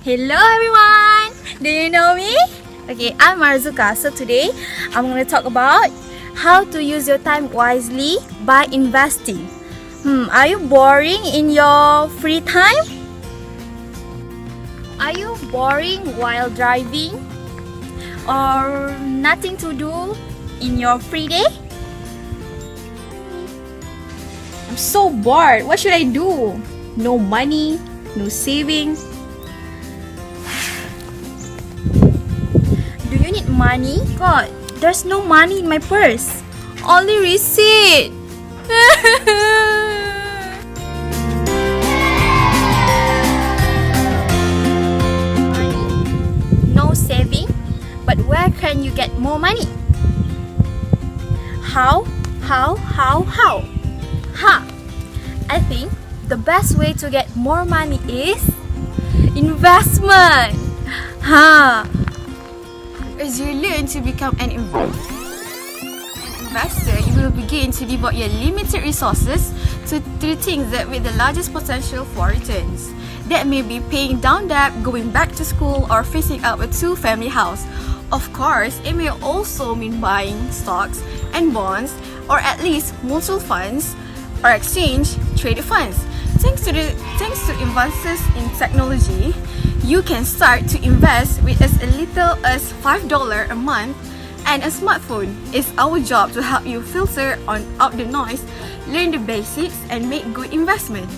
Hello everyone! Do you know me? Okay, I'm Marzuka. So today, I'm going to talk about how to use your time wisely by investing. Are you boring in your free time? Are you boring while driving? Or nothing to do in your free day? I'm so bored. What should I do? No money, no savings. Do you need money? God, there's no money in my purse. Only receipt. Money, no saving. But where can you get more money? How? I think the best way to get more money is investment. As you learn to become an investor, you will begin to devote your limited resources to things that with the largest potential for returns. That may be paying down debt, going back to school, or fixing up a two-family house. Of course, it may also mean buying stocks and bonds, or at least mutual funds or exchange-traded funds. Thanks to advances in technology, you can start to invest with as little as $5 a month, and a smartphone. It's our job to help you filter out the noise, learn the basics, and make good investment.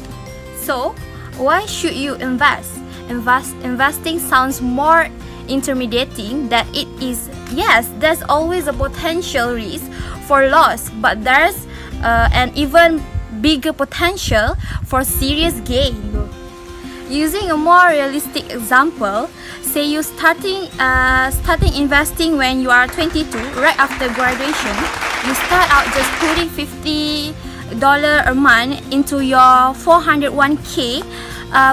So, why should you invest? Investing sounds more intimidating than it is. Yes, there's always a potential risk for loss, but there's an even bigger potential for serious gain. Using a more realistic example, say you starting investing when you are 22, right after graduation. You start out just putting $50 a month into your 401k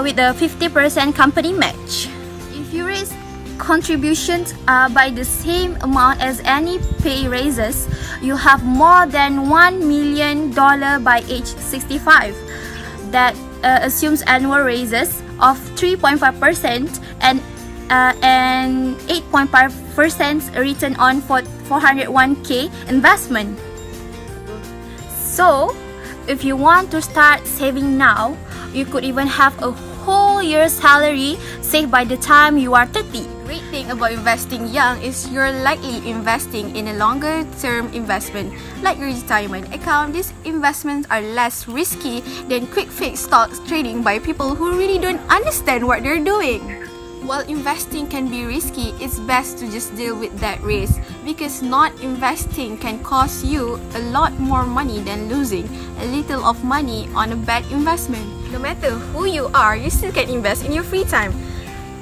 with a 50% company match. If you raise contributions by the same amount as any pay raises, you have more than $1 million by age 65. That assumes annual raises of 3.5% and 8.5% return on 401k investment. So, if you want to start saving now, you could even have a whole year's salary saved by the time you are 30. Great thing about investing young is you're likely investing in a longer term investment like your retirement account. These investments are less risky than quick fix stocks trading by people who really don't understand what they're doing. While investing can be risky, it's best to just deal with that risk, because not investing can cost you a lot more money than losing a little of money on a bad investment. No matter who you are, you still can invest in your free time.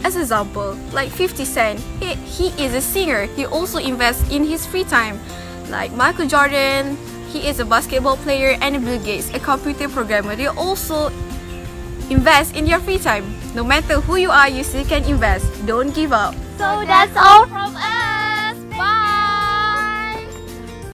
As an example, like 50 Cent, he is a singer. He also invests in his free time. Like Michael Jordan, he is a basketball player, and Bill Gates, a computer programmer. They also invest in your free time. No matter who you are, you still can invest. Don't give up. So that's all from us.